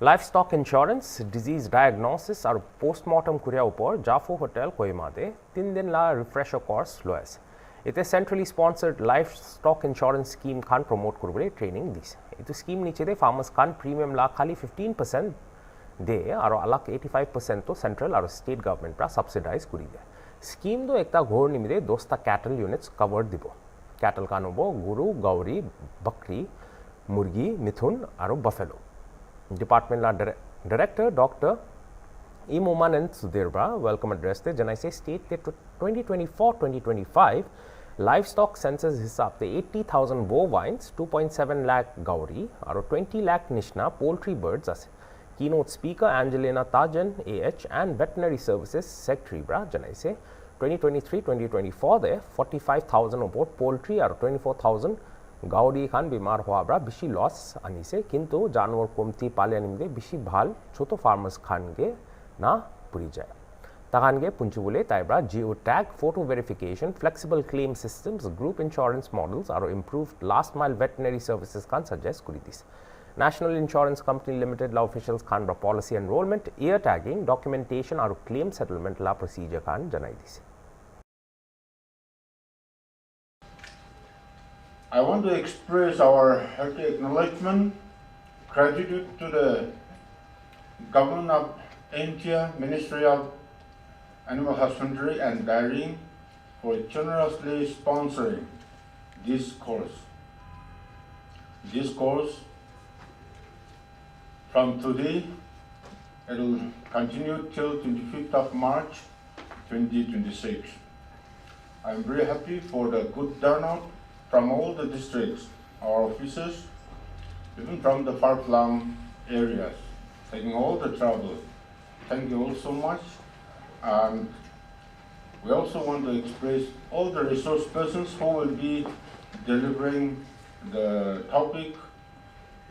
Livestock insurance, disease diagnosis আৰু postmortem kuriya upor Jafo Hotel Kohimade 3 din la refresher course lois. Ite centrally sponsored livestock insurance scheme khan promote kuribole training dis. Itu scheme niche de farmers khan premium la khali 15% de aru alak 85% to central aru state government pra subsidize kuri de. Scheme do ekta ghor nimide 10 ta cattle units covered dibo. Cattle khan hobo guru, gauri, bakri, murgi, mithun aru buffalo. Department la Director Dr. Imomanand Sudhirbha welcome address te janaise state ke 2024-2025 livestock census hisab te 80,000 bovines, 2.7 lakh gauri aru 20 lakh nishna poultry birds ase. Keynote speaker Angelina Tajan AH and veterinary services secretary bra janaise 2023-2024 de 45,000 about poultry aru 24,000 Goudie Khan बीमार हुआ बरा बिशी loss आनी से किंतु जानवर कोमती पाले निमदे बिशी भाल छोटो फार्मर्स खान के ना पुरी जाए तगान के पुंचुबुले ताइब्रा geo tag photo verification flexible claim systems group insurance models और improved last mile veterinary services खान सजेस्ट करी दिस नेशनल इंश्योरेंस कंपनी लिमिटेड ला ऑफिशियल्स खान बरा policy enrolment ear tagging documentation और क्लेम सेटलमेंट ला प्रोसीजर खान जनाई दिस I want to express our hearty acknowledgement, gratitude to the Government of India, Ministry of Animal Husbandry and Dairying for generously sponsoring this course. This course, from today, it will continue till 25th of March 2026. I am very happy for the good turnout from all the districts, our officers, even from the far-flung areas, taking all the trouble. Thank you all so much. And we also want to express all the resource persons who will be delivering the topic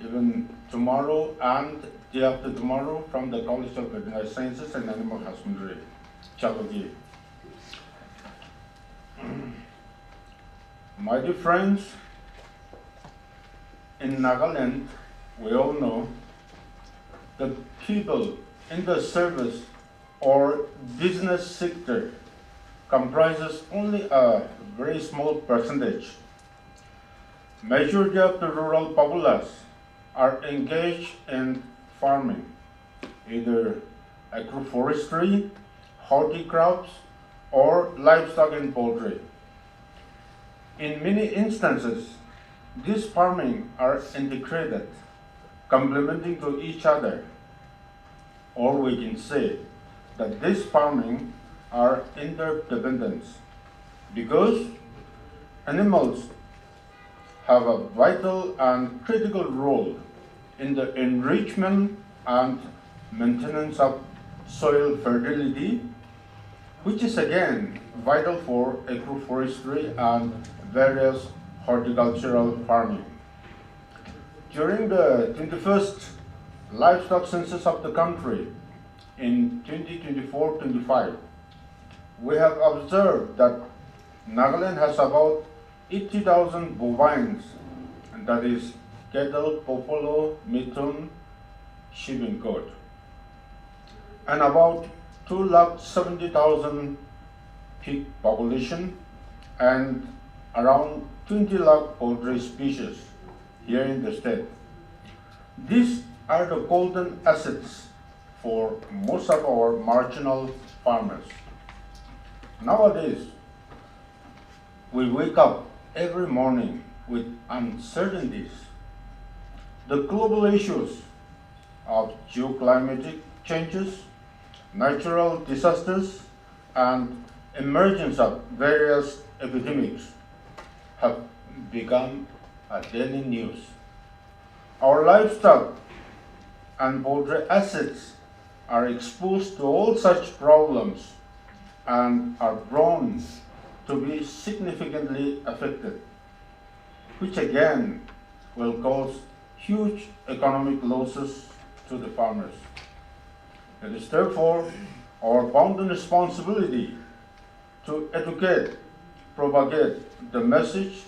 even tomorrow and day after tomorrow from the College of Veterinary Sciences and Animal Husbandry, Chalagi. My dear friends, in Nagaland, we all know the people in the service or business sector comprises only a very small percentage. Majority of the rural populace are engaged in farming, either agroforestry, horticrops, or livestock and poultry. In many instances, these farming are integrated, complementing to each other. Or we can say that this farming are interdependent because animals have a vital and critical role in the enrichment and maintenance of soil fertility, which is again vital for agroforestry and various horticultural farming. During the 21st livestock census of the country in 2024-25, we have observed that Nagaland has about 80,000 bovines, and that is cattle, buffalo, mutton, sheep and goat, and about 270,000 pig population and around 20 lakh poultry species here in the state. These are the golden assets for most of our marginal farmers. Nowadays, we wake up every morning with uncertainties. The global issues of geoclimatic changes, natural disasters, and emergence of various epidemics have become a daily news. Our livestock and poultry assets are exposed to all such problems and are prone to be significantly affected, which again will cause huge economic losses to the farmers. It is therefore our bounden responsibility to educate, propagate the message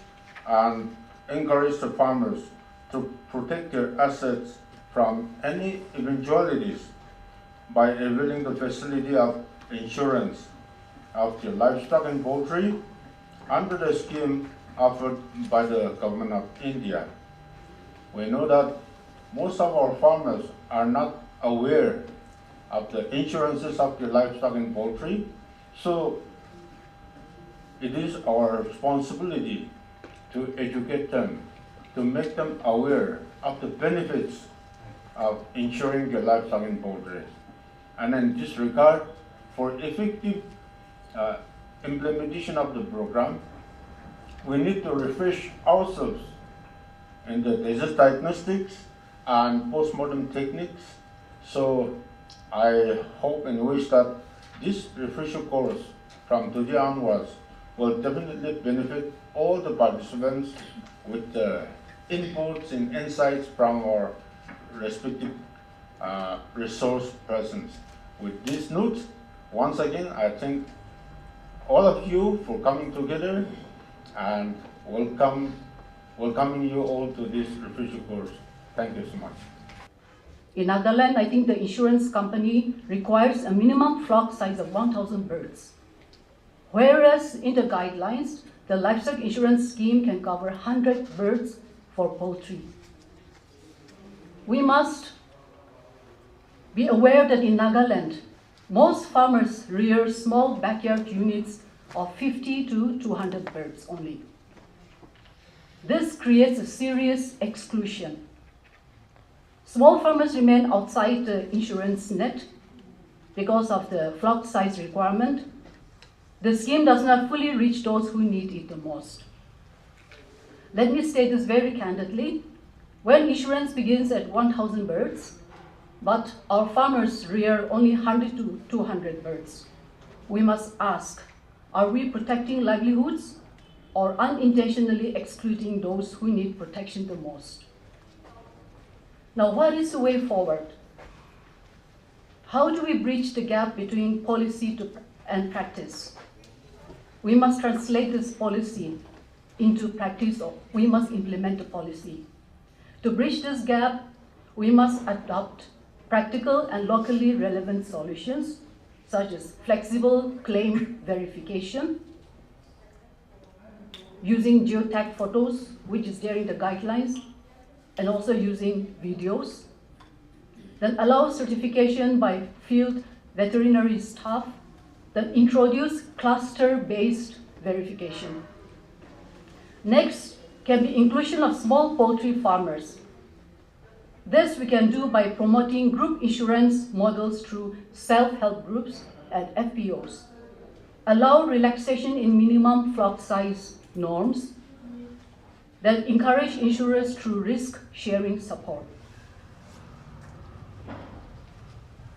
and encourage the farmers to protect their assets from any eventualities by availing the facility of insurance of the livestock and poultry under the scheme offered by the government of India. We know that most of our farmers are not aware of the insurances of the livestock and poultry, so it is our responsibility to educate them, to make them aware of the benefits of insuring their livestock and poultry. And in this regard, for effective implementation of the program, we need to refresh ourselves in the disease diagnostics and postmortem techniques. So I hope and wish that this refresher course from today onwards will definitely benefit all the participants with the inputs and insights from our respective resource persons. With this note, once again, I thank all of you for coming together and welcoming you all to this refresher course. Thank you so much. In Nagaland, I think the insurance company requires a minimum flock size of 1,000 birds. Whereas in the guidelines, the livestock insurance scheme can cover 100 birds for poultry. We must be aware that in Nagaland, most farmers rear small backyard units of 50 to 200 birds only. This creates a serious exclusion. Small farmers remain outside the insurance net because of the flock size requirement. The scheme does not fully reach those who need it the most. Let me state this very candidly. When insurance begins at 1,000 birds, but our farmers rear only 100 to 200 birds, we must ask, are we protecting livelihoods or unintentionally excluding those who need protection the most? Now, what is the way forward? How do we bridge the gap between policy and practice? We must translate this policy into practice, or we must implement the policy. To bridge this gap, we must adopt practical and locally relevant solutions, such as flexible claim verification, using geotag photos, which is there in the guidelines, and also using videos. Then allow certification by field veterinary staff. Then introduce cluster-based verification. Next can be inclusion of small poultry farmers. This we can do by promoting group insurance models through self-help groups and FPOs. Allow relaxation in minimum flock size norms. Then encourage insurers through risk-sharing support.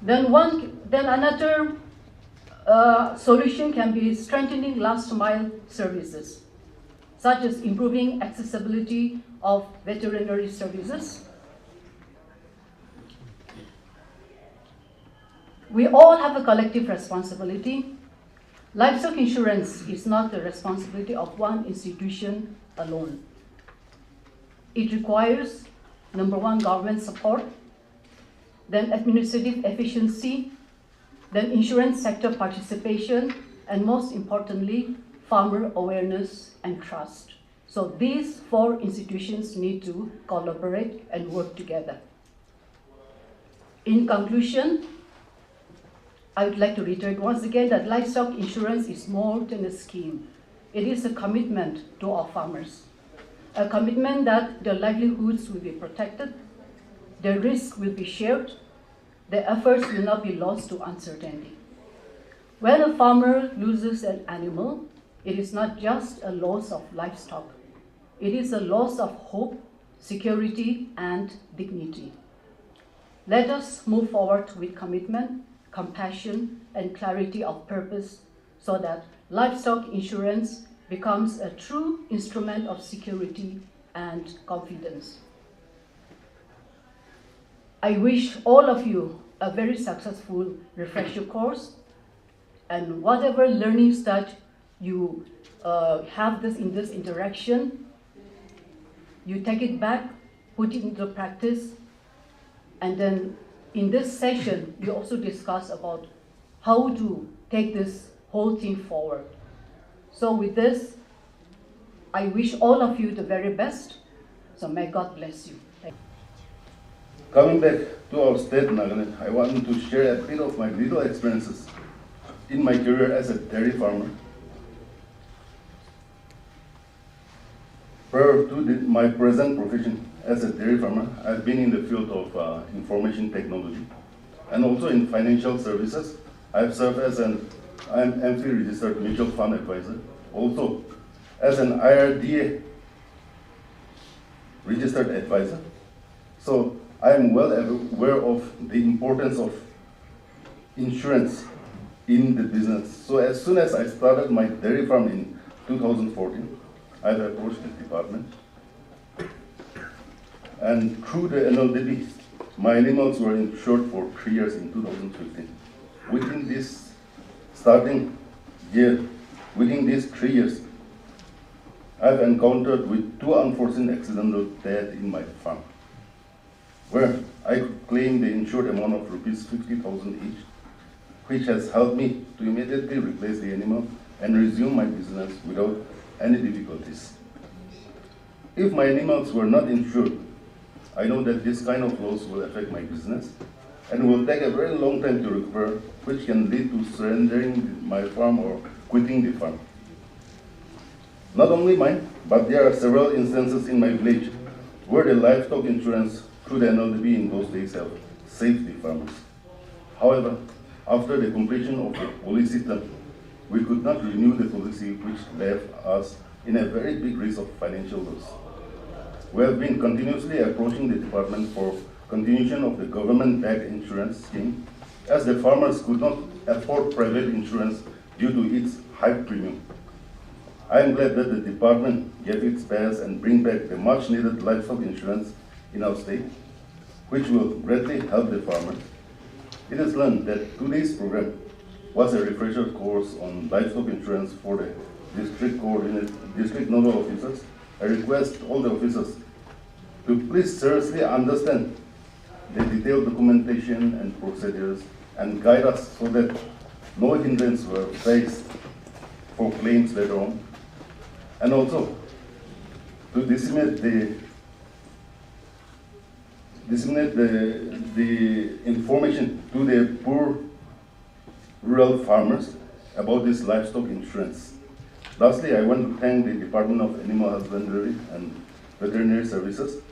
Then another solution can be strengthening last-mile services, such as improving accessibility of veterinary services. We all have a collective responsibility. Livestock insurance is not the responsibility of one institution alone. It requires, number one, government support, then administrative efficiency, then insurance sector participation, and most importantly, farmer awareness and trust. So these four institutions need to collaborate and work together. In conclusion, I would like to reiterate once again that livestock insurance is more than a scheme. It is a commitment to our farmers, a commitment that their livelihoods will be protected, their risk will be shared, their efforts will not be lost to uncertainty. When a farmer loses an animal, it is not just a loss of livestock. It is a loss of hope, security, and dignity. Let us move forward with commitment, compassion, and clarity of purpose so that livestock insurance becomes a true instrument of security and confidence. I wish all of you a very successful refresher course, and whatever learnings that you have in this interaction, you take it back, put it into practice, And then in this session, we also discuss about how to take this whole thing forward. So with this, I wish all of you the very best. So may God bless you. Thank you. Coming back to our state, Nagaland, I want to share a bit of my little experiences in my career as a dairy farmer. Prior to my present profession as a dairy farmer, I've been in the field of information technology and also in financial services. I've served as an MFI registered mutual fund advisor, also as an IRDA registered advisor. So I am well aware of the importance of insurance in the business. So as soon as I started my dairy farm in 2014, I approached the department. And through the NLDB, my animals were insured for 3 years in 2015. Within this starting year, within these 3 years, I've encountered with 2 unforeseen accidental deaths in my farm, where I could claim the insured amount of rupees 50,000 each, which has helped me to immediately replace the animal and resume my business without any difficulties. If my animals were not insured, I know that this kind of loss will affect my business and will take a very long time to recover, which can lead to surrendering my farm or quitting the farm. Not only mine, but there are several instances in my village where the livestock insurance through the NLDB in those days have saved the farmers. However, after the completion of the policy term, we could not renew the policy, which left us in a very big risk of financial loss. We have been continuously approaching the department for continuation of the government-backed insurance scheme, as the farmers could not afford private insurance due to its high premium. I am glad that the department gave its best and bring back the much-needed livestock insurance in our state, which will greatly help the farmers. It is learned that today's program was a refresher course on livestock insurance for the district nodal officers. I request all the officers to please seriously understand the detailed documentation and procedures and guide us so that no hindrance were faced for claims later on, and also to disseminate the information to the poor rural farmers about this livestock insurance. Lastly, I want to thank the Department of Animal Husbandry and Veterinary Services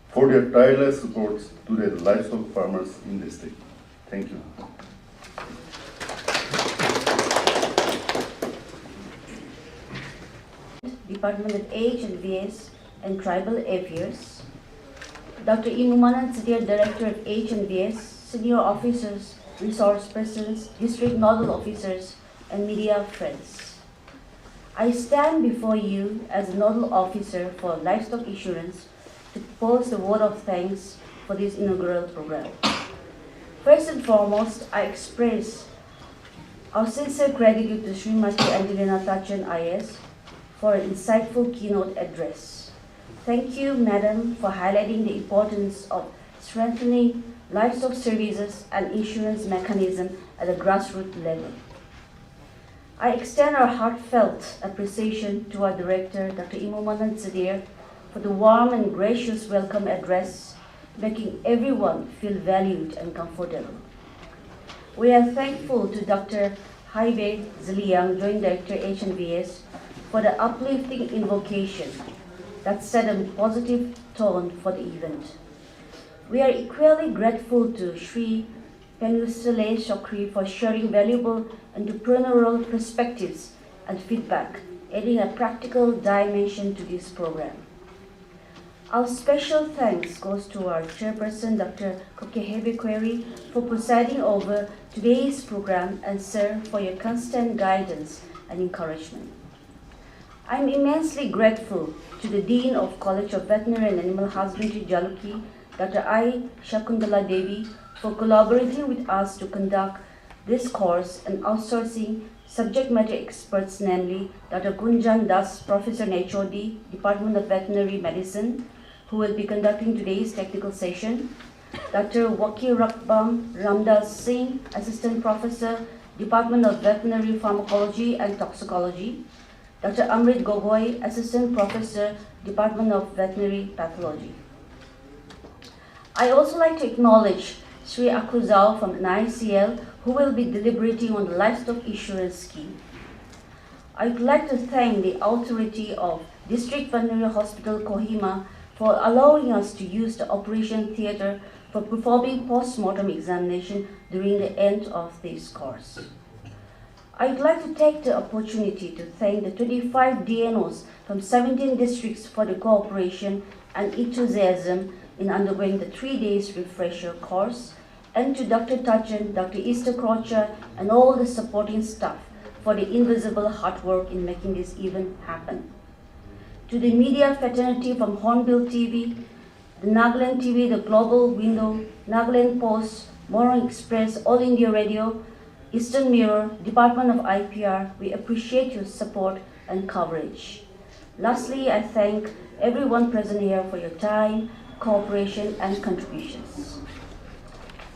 for their tireless support to the livestock farmers in the state. Thank you. Department of H&VS and Tribal Affairs, Dr. Imumanan Sidir, Director of H&VS, Senior Officers, Resource Persons, District Nodal Officers, and media friends. I stand before you as a Nodal Officer for Livestock Insurance to propose the vote of thanks for this inaugural program. First and foremost, I express our sincere gratitude to Srimati Angelina Tachan IS for an insightful keynote address. Thank you, Madam, for highlighting the importance of strengthening livestock services and insurance mechanism at the grassroots level. I extend our heartfelt appreciation to our Director, Dr. Imumanan Sidir, for the warm and gracious welcome address, making everyone feel valued and comfortable. We are thankful to Dr. Haibe Ziliang, Joint Director H&VS, for the uplifting invocation that set a positive tone for the event. We are equally grateful to Sri Penusale Shokri for sharing valuable entrepreneurial perspectives and feedback, adding a practical dimension to this program. Our special thanks goes to our chairperson, Dr. Kokehebe Query, for presiding over today's program, and sir, for your constant guidance and encouragement. I'm immensely grateful to the Dean of College of Veterinary and Animal Husbandry, Jaluki, Dr. I. Shakuntala Devi, for collaborating with us to conduct this course and outsourcing subject matter experts, namely Dr. Gunjan Das, Professor in HOD, Department of Veterinary Medicine, who will be conducting today's technical session, Dr. Wakirakbam Ramdas Singh, Assistant Professor, Department of Veterinary Pharmacology and Toxicology, Dr. Amrit Gogoi, Assistant Professor, Department of Veterinary Pathology. I also like to acknowledge Sri Akuzao from NICL, who will be deliberating on the livestock insurance scheme. I'd like to thank the authority of District Veterinary Hospital Kohima for allowing us to use the operation theatre for performing post-mortem examination during the end of this course. I'd like to take the opportunity to thank the 25 DNOs from 17 districts for the cooperation and enthusiasm in undergoing the 3 days refresher course, and to Dr. Tachen, Dr. Easter Crocher, and all the supporting staff for the invisible hard work in making this event happen. To the media fraternity from Hornbill TV, the Nagaland TV, the Global Window, Nagaland Post, Morong Express, All India Radio, Eastern Mirror, Department of IPR, we appreciate your support and coverage. Lastly, I thank everyone present here for your time, cooperation, and contributions.